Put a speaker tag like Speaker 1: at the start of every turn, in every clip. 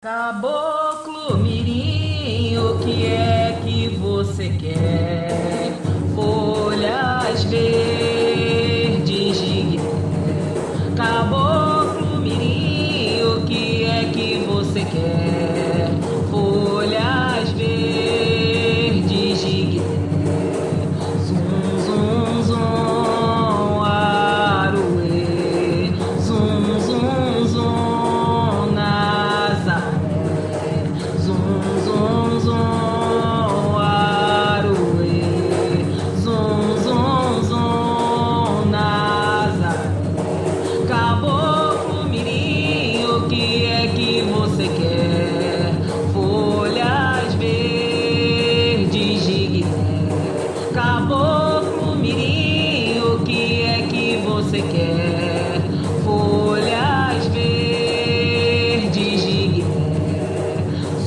Speaker 1: Caboclo Mirim, o que é que você quer? Folhas verdes de guiné. Caboclo Mirim, o que é que você quer? Folhas verdes de guiné. Zum, zum, zum, aroê. Zum, zum, zum, Nazaré. Zum, zum, zum, aroê. Zum, zum, zum, Nazaré. Caboclo Mirim, o que é que você quer? Folhas verdes de guiné. Caboclo Mirim, o que é que você quer? Folhas verdes de guiné.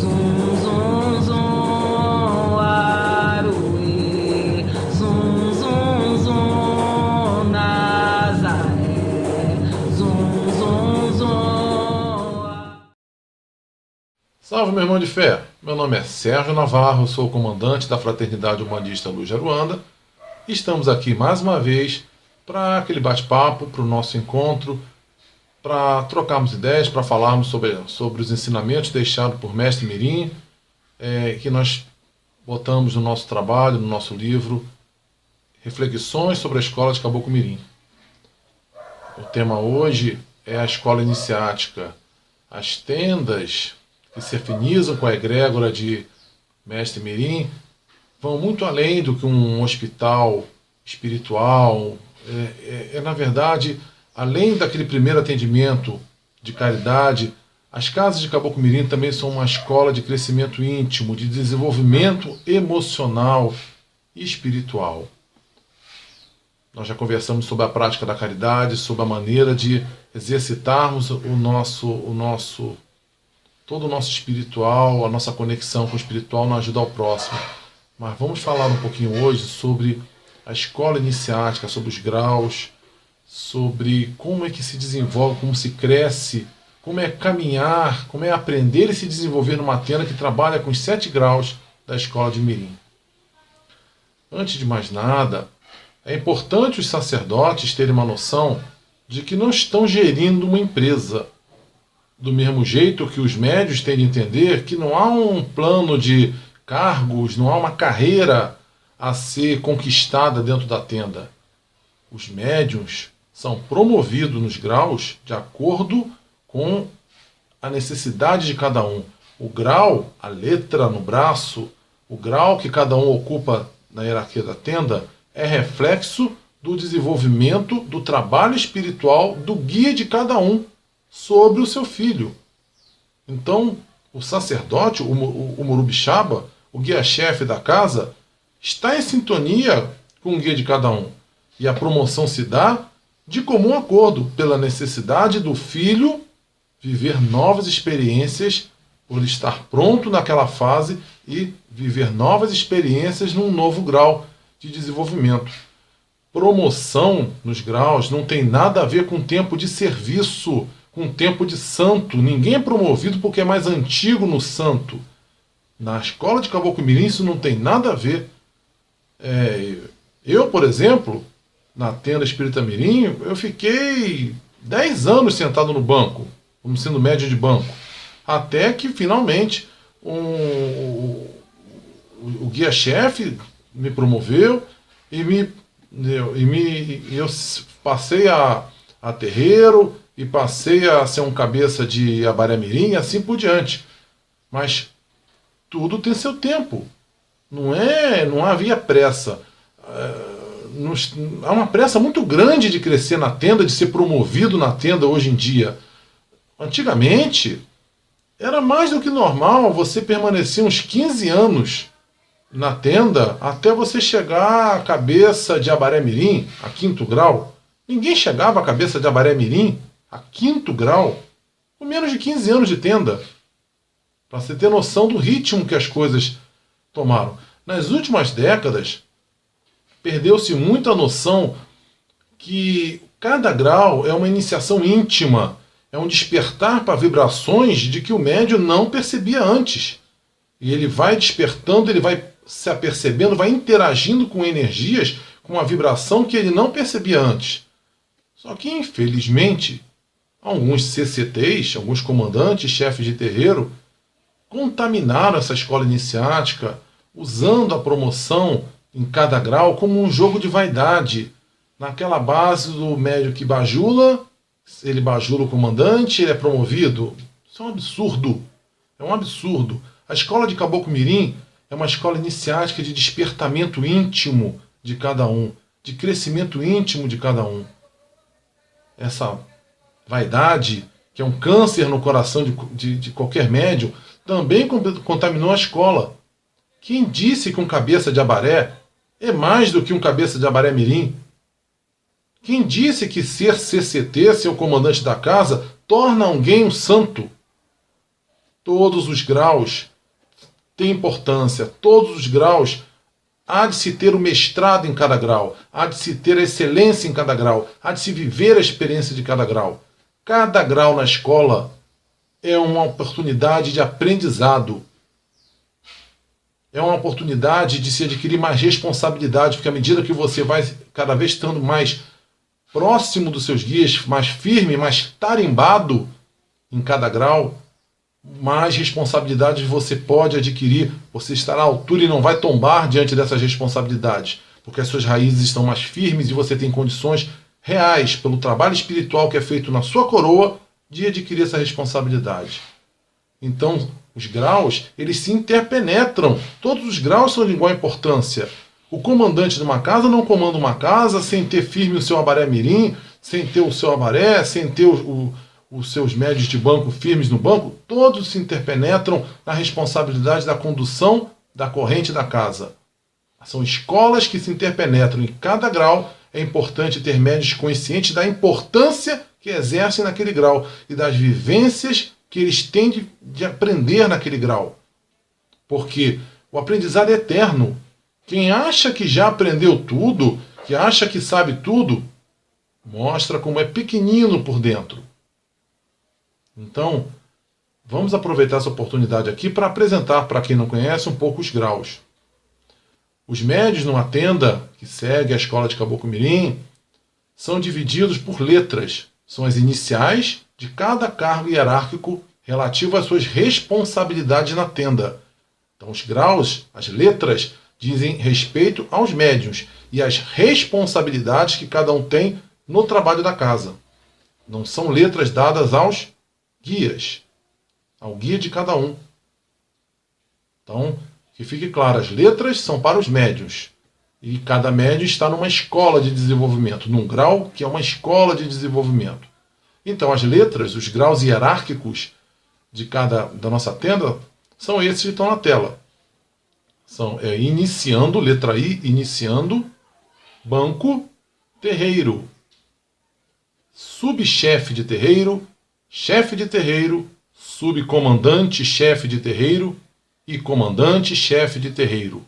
Speaker 1: Zum, zum, zum, aroê. Zum, zum, zum, Nazaré. Zum, zum, zum.
Speaker 2: Salve, meu irmão de fé! Meu nome é Sérgio Navarro, sou o comandante da Fraternidade Humanista Luz de Aruanda. E estamos aqui mais uma vez para aquele bate-papo, para o nosso encontro, para trocarmos ideias, para falarmos sobre os ensinamentos deixados por Mestre Mirim, que nós botamos no nosso trabalho, no nosso livro, Reflexões sobre a Escola de Caboclo Mirim. O tema hoje é a escola iniciática, as tendas que se afinizam com a egrégora de Mestre Mirim vão muito além do que um hospital espiritual. Na verdade, além daquele primeiro atendimento de caridade, as casas de Caboclo Mirim também são uma escola de crescimento íntimo, de desenvolvimento emocional e espiritual. Nós já conversamos sobre a prática da caridade, sobre a maneira de exercitarmos todo o nosso espiritual, a nossa conexão com o espiritual na ajuda ao próximo. Mas vamos falar um pouquinho hoje sobre a escola iniciática, sobre os graus, sobre como é que se desenvolve, como se cresce, como é caminhar, como é aprender e se desenvolver numa tenda que trabalha com os 7 graus da escola de Mirim. Antes de mais nada, é importante os sacerdotes terem uma noção de que não estão gerindo uma empresa. Do mesmo jeito que os médios têm de entender que não há um plano de cargos, não há uma carreira a ser conquistada dentro da tenda. Os médiuns são promovidos nos graus de acordo com a necessidade de cada um. O grau, a letra no braço, o grau que cada um ocupa na hierarquia da tenda é reflexo do desenvolvimento do trabalho espiritual do guia de cada um sobre o seu filho. Então, o sacerdote, o Morubixaba, o guia-chefe da casa, está em sintonia com o guia de cada um. E a promoção se dá de comum acordo, pela necessidade do filho viver novas experiências, por estar pronto naquela fase e viver novas experiências num novo grau de desenvolvimento. Promoção nos graus não tem nada a ver com tempo de serviço, com tempo de santo. Ninguém é promovido porque é mais antigo no santo. Na escola de Caboclo Mirim isso não tem nada a ver. Eu, por exemplo, na tenda Espírita Mirim, eu fiquei 10 anos sentado no banco, como sendo médio de banco, até que finalmente o guia-chefe me promoveu e eu passei a terreiro e passei a ser um cabeça de Abaré Mirim e assim por diante. Mas tudo tem seu tempo. Não havia pressa. Há uma pressa muito grande de crescer na tenda, de ser promovido na tenda hoje em dia. Antigamente, era mais do que normal você permanecer uns 15 anos na tenda até você chegar à cabeça de Abaré Mirim, a 5º grau. Ninguém chegava à cabeça de Abaré Mirim a 5º grau com menos de 15 anos de tenda. Para você ter noção do ritmo que as coisas tomaram. Nas últimas décadas, perdeu-se muito a noção que cada grau é uma iniciação íntima é um despertar para vibrações de que o médium não percebia antes. E ele vai despertando, ele vai se apercebendo, vai interagindo com energias, com uma vibração que ele não percebia antes. Só que, infelizmente, alguns CCTs, alguns comandantes, chefes de terreiro, contaminaram essa escola iniciática, usando a promoção em cada grau como um jogo de vaidade, naquela base do médium que bajula, ele bajula o comandante, ele é promovido. Isso é um absurdo. É um absurdo. A escola de Caboclo Mirim é uma escola iniciática de despertamento íntimo de cada um, de crescimento íntimo de cada um. Essa vaidade, que é um câncer no coração de qualquer médium, também contaminou a escola. Quem disse que um cabeça de abaré é mais do que um cabeça de abaré mirim? Quem disse que ser CCT, ser o comandante da casa, torna alguém um santo? Todos os graus têm importância, todos os graus há de se ter o mestrado em cada grau, há de se ter a excelência em cada grau, há de se viver a experiência de cada grau. Cada grau na escola é uma oportunidade de aprendizado. É uma oportunidade de se adquirir mais responsabilidade, porque à medida que você vai cada vez estando mais próximo dos seus guias, mais firme, mais tarimbado em cada grau, mais responsabilidades você pode adquirir. Você estará à altura e não vai tombar diante dessas responsabilidades, porque as suas raízes estão mais firmes e você tem condições reais, pelo trabalho espiritual que é feito na sua coroa, de adquirir essa responsabilidade. Então, os graus, eles se interpenetram. Todos os graus são de igual importância. O comandante de uma casa não comanda uma casa sem ter firme o seu abaré mirim, sem ter o seu abaré, sem ter os seus médios de banco firmes no banco. Todos se interpenetram na responsabilidade da condução da corrente da casa. São escolas que se interpenetram em cada grau. É importante ter médios conscientes da importância que exercem naquele grau e das vivências que eles têm de aprender naquele grau. Porque o aprendizado é eterno. Quem acha que já aprendeu tudo, que acha que sabe tudo, mostra como é pequenino por dentro. Então, vamos aproveitar essa oportunidade aqui para apresentar para quem não conhece um pouco os graus. Os médios numa tenda que segue a escola de Caboclo Mirim são divididos por letras. São as iniciais de cada cargo hierárquico relativo às suas responsabilidades na tenda. Então, os graus, as letras, dizem respeito aos médiuns e às responsabilidades que cada um tem no trabalho da casa. Não são letras dadas aos guias, ao guia de cada um. Então, que fique claro, as letras são para os médiuns. E cada médium está numa escola de desenvolvimento, num grau que é uma escola de desenvolvimento. Então, as letras, os graus hierárquicos da nossa tenda, são esses que estão na tela. São iniciando, letra I, iniciando, banco, terreiro, subchefe de terreiro, chefe de terreiro, subcomandante, chefe de terreiro e comandante, chefe de terreiro.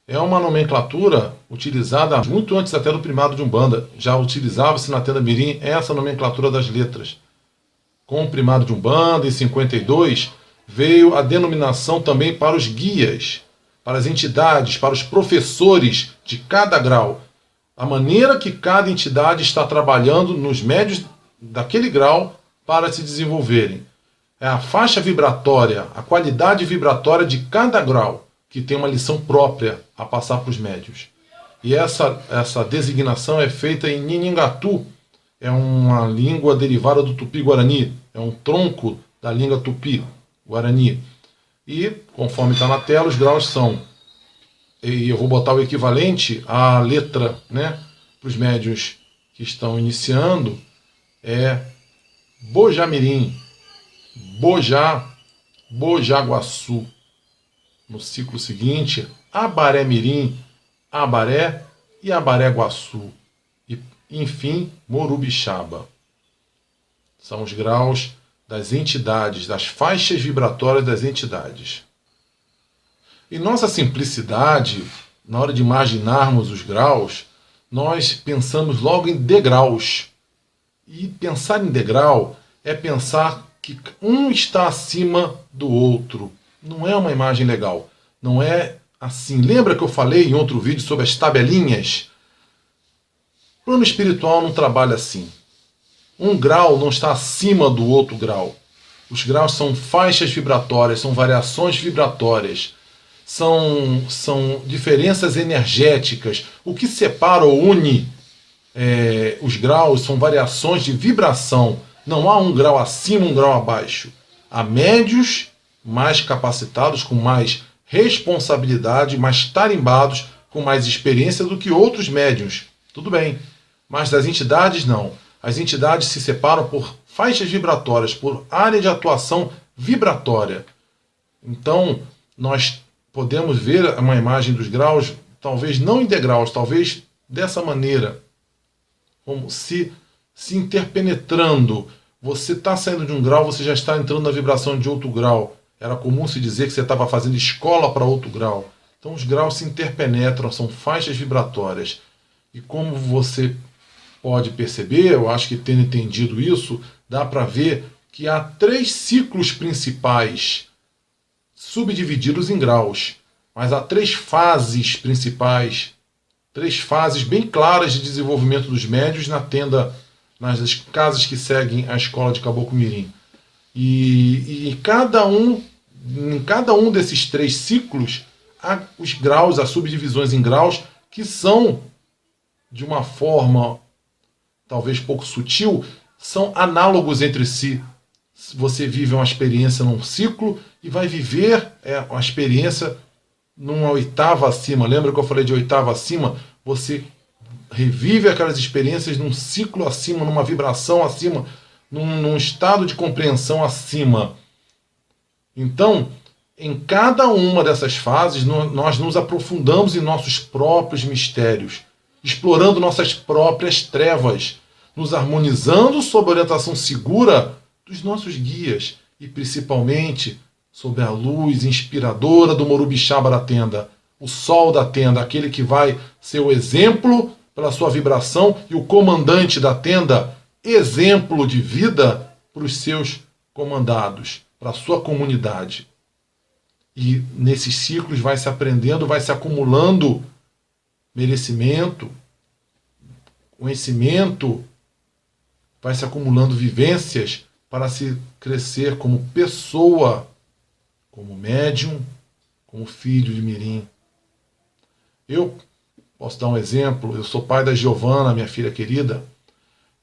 Speaker 2: É uma nomenclatura utilizada muito antes até do primado de Umbanda. Já utilizava-se na tenda mirim essa nomenclatura das letras. Com o primado de Umbanda, em 52, veio a denominação também para os guias, para as entidades, para os professores de cada grau. A maneira que cada entidade está trabalhando nos médios daquele grau para se desenvolverem. É a faixa vibratória, a qualidade vibratória de cada grau, que tem uma lição própria a passar para os médios. E essa designação é feita em Nhinhingatu, é uma língua derivada do Tupi-Guarani, é um tronco da língua Tupi-Guarani. E, conforme está na tela, os graus são, e eu vou botar o equivalente à letra, né, para os médios que estão iniciando, é Bojamirim, Bojá, Bojaguaçu. No ciclo seguinte, Abaré Mirim, Abaré e Abaré Guaçu. E, enfim, Morubixaba. São os graus das entidades, das faixas vibratórias das entidades. Em nossa simplicidade, na hora de imaginarmos os graus, nós pensamos logo em degraus. E pensar em degrau é pensar que um está acima do outro. Não é uma imagem legal. Não é assim. Lembra que eu falei em outro vídeo sobre as tabelinhas? O plano espiritual não trabalha assim. Um grau não está acima do outro grau. Os graus são faixas vibratórias, são variações vibratórias, são diferenças energéticas. O que separa ou une os graus são variações de vibração. Não há um grau acima, um grau abaixo. Há médios mais capacitados, com mais responsabilidade, mais tarimbados, com mais experiência do que outros médiuns. Tudo bem. Mas das entidades, não. As entidades se separam por faixas vibratórias, por área de atuação vibratória. Então, nós podemos ver uma imagem dos graus, talvez não em degraus, talvez dessa maneira, como se interpenetrando. Você está saindo de um grau, você já está entrando na vibração de outro grau. Era comum se dizer que você estava fazendo escola para outro grau. Então os graus se interpenetram, são faixas vibratórias. E como você pode perceber, eu acho que tendo entendido isso, dá para ver que há 3 ciclos principais, subdivididos em graus. Mas há 3 fases principais, 3 fases bem claras de desenvolvimento dos médios na tenda, nas casas que seguem a escola de Caboclo Mirim. E em cada um desses 3 ciclos, há os graus, as subdivisões em graus, que são, de uma forma talvez pouco sutil, são análogos entre si. Você vive uma experiência num ciclo e vai viver uma experiência numa oitava acima. Lembra que eu falei de oitava acima? Você revive aquelas experiências num ciclo acima, numa vibração acima, num estado de compreensão acima. Então, em cada uma dessas fases, nós nos aprofundamos em nossos próprios mistérios, explorando nossas próprias trevas, nos harmonizando sob a orientação segura dos nossos guias e, principalmente, sob a luz inspiradora do Morubixaba da tenda, o sol da tenda, aquele que vai ser o exemplo pela sua vibração e o comandante da tenda, exemplo de vida para os seus comandados, para a sua comunidade. E nesses ciclos vai se aprendendo, vai se acumulando merecimento, conhecimento, vai se acumulando vivências para se crescer como pessoa, como médium, como filho de Mirim. Eu posso dar um exemplo, eu sou pai da Giovana, minha filha querida,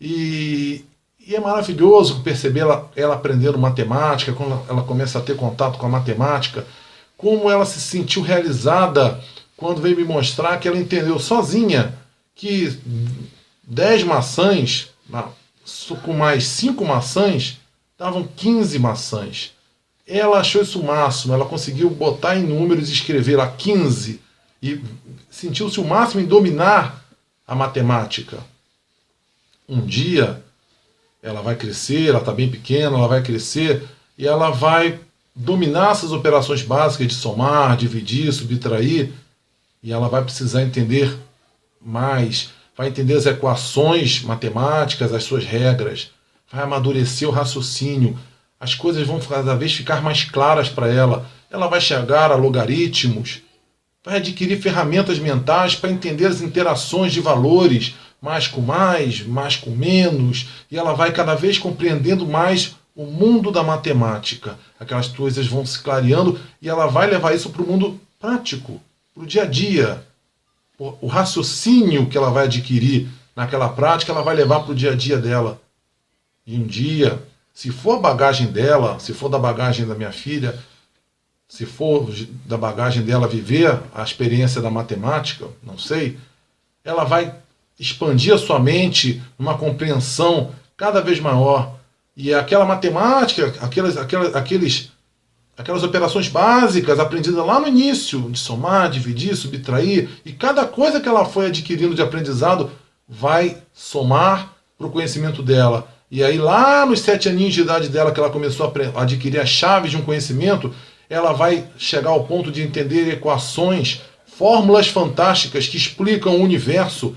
Speaker 2: e é maravilhoso perceber ela aprendendo matemática, quando ela começa a ter contato com a matemática, como ela se sentiu realizada quando veio me mostrar que ela entendeu sozinha que 10 maçãs, com mais 5 maçãs, davam 15 maçãs. Ela achou isso o máximo, ela conseguiu botar em números e escrever lá 15, e sentiu-se o máximo em dominar a matemática. Um dia, ela vai crescer, ela está bem pequena, ela vai crescer, e ela vai dominar essas operações básicas de somar, dividir, subtrair, e ela vai precisar entender mais, vai entender as equações matemáticas, as suas regras, vai amadurecer o raciocínio, as coisas vão cada vez ficar mais claras para ela, ela vai chegar a logaritmos, vai adquirir ferramentas mentais para entender as interações de valores, mais com menos, e ela vai cada vez compreendendo mais o mundo da matemática. Aquelas coisas vão se clareando e ela vai levar isso para o mundo prático, para o dia a dia. O raciocínio que ela vai adquirir naquela prática, ela vai levar para o dia a dia dela. E um dia, se for a bagagem dela, se for da bagagem da minha filha, se for da bagagem dela viver a experiência da matemática, não sei, ela vai expandir a sua mente numa compreensão cada vez maior. E aquela matemática, aquelas operações básicas aprendidas lá no início, de somar, dividir, subtrair, e cada coisa que ela foi adquirindo de aprendizado vai somar para o conhecimento dela. E aí lá nos 7 aninhos de idade dela, que ela começou a adquirir as chaves de um conhecimento, ela vai chegar ao ponto de entender equações, fórmulas fantásticas que explicam o universo,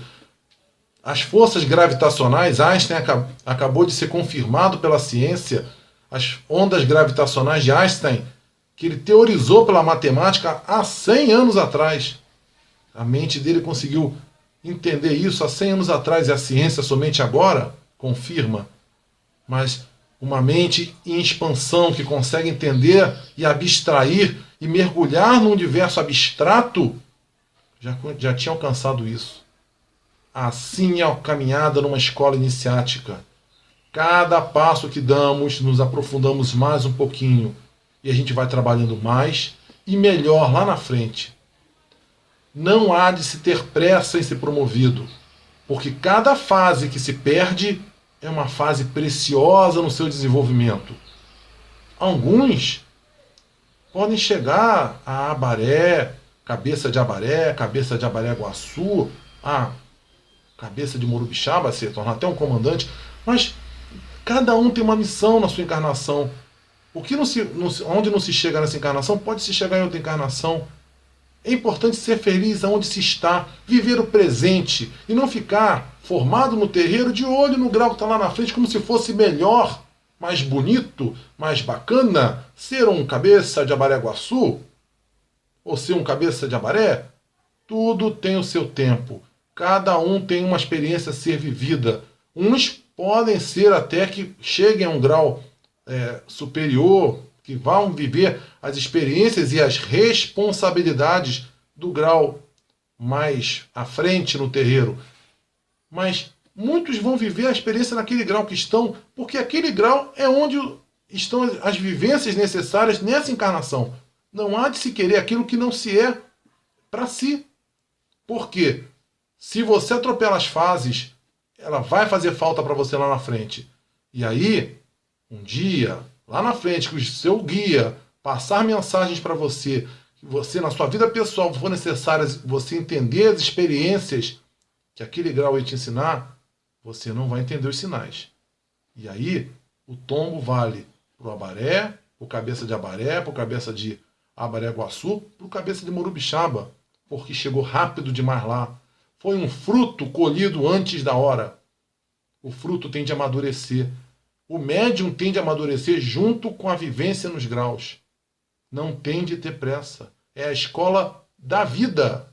Speaker 2: As forças gravitacionais, Einstein acabou de ser confirmado pela ciência, as ondas gravitacionais de Einstein, que ele teorizou pela matemática há 100 anos atrás. A mente dele conseguiu entender isso há 100 anos atrás e a ciência somente agora confirma. Mas uma mente em expansão que consegue entender e abstrair e mergulhar num universo abstrato já tinha alcançado isso. Assim é a caminhada numa escola iniciática. Cada passo que damos, nos aprofundamos mais um pouquinho e a gente vai trabalhando mais e melhor lá na frente. Não há de se ter pressa em ser promovido, porque cada fase que se perde é uma fase preciosa no seu desenvolvimento. Alguns podem chegar a Abaré, cabeça de Abaré-Guaçu, a cabeça de Morubixaba, se tornar até um comandante, mas cada um tem uma missão na sua encarnação. Onde não se chega nessa encarnação, pode se chegar em outra encarnação. É importante ser feliz aonde se está, viver o presente e não ficar formado no terreiro de olho no grau que está lá na frente como se fosse melhor, mais bonito, mais bacana ser um cabeça de Abaré-Guaçu ou ser um cabeça de Abaré. Tudo tem o seu tempo. Cada um tem uma experiência a ser vivida. Uns podem ser até que cheguem a um grau superior, que vão viver as experiências e as responsabilidades do grau mais à frente no terreiro. Mas muitos vão viver a experiência naquele grau que estão, porque aquele grau é onde estão as vivências necessárias nessa encarnação. Não há de se querer aquilo que não se é para si. Por quê? Se você atropela as fases, ela vai fazer falta para você lá na frente. E aí, um dia, lá na frente, que o seu guia passar mensagens para você, que você, na sua vida pessoal, for necessário você entender as experiências que aquele grau vai te ensinar, você não vai entender os sinais. E aí, o tombo vale para o Abaré, para o cabeça de Abaré, para o cabeça de Abaré-Guaçu, para o cabeça de Morubixaba, porque chegou rápido demais lá. Foi um fruto colhido antes da hora. O fruto tem de amadurecer. O médium tem de amadurecer junto com a vivência nos graus. Não tem de ter pressa. É a escola da vida.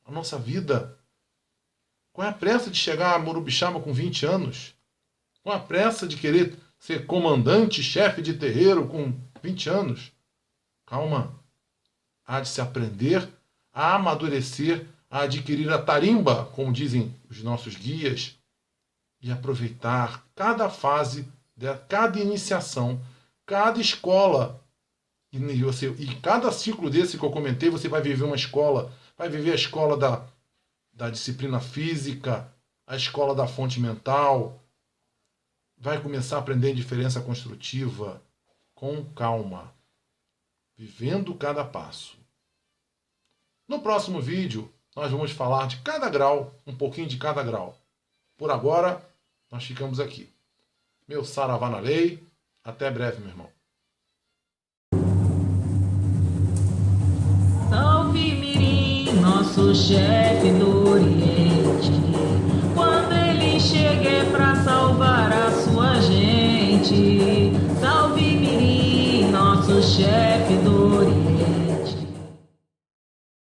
Speaker 2: A nossa vida. Qual é a pressa de chegar a Morubixaba com 20 anos? Qual é a pressa de querer ser comandante, chefe de terreiro com 20 anos? Calma. Há de se aprender a amadurecer, a adquirir a tarimba, como dizem os nossos guias, e aproveitar cada fase, cada iniciação, cada escola. E cada ciclo desse que eu comentei, você vai viver uma escola. Vai viver a escola da disciplina física, a escola da fonte mental. Vai começar a aprender diferença construtiva com calma, vivendo cada passo. No próximo vídeo, nós vamos falar de cada grau, um pouquinho de cada grau. Por agora, nós ficamos aqui. Meu saravá na lei. Até breve, meu irmão.
Speaker 1: Salve Mirim, nosso chefe do Oriente. Quando ele chega é pra salvar a sua gente. Salve Mirim, nosso chefe.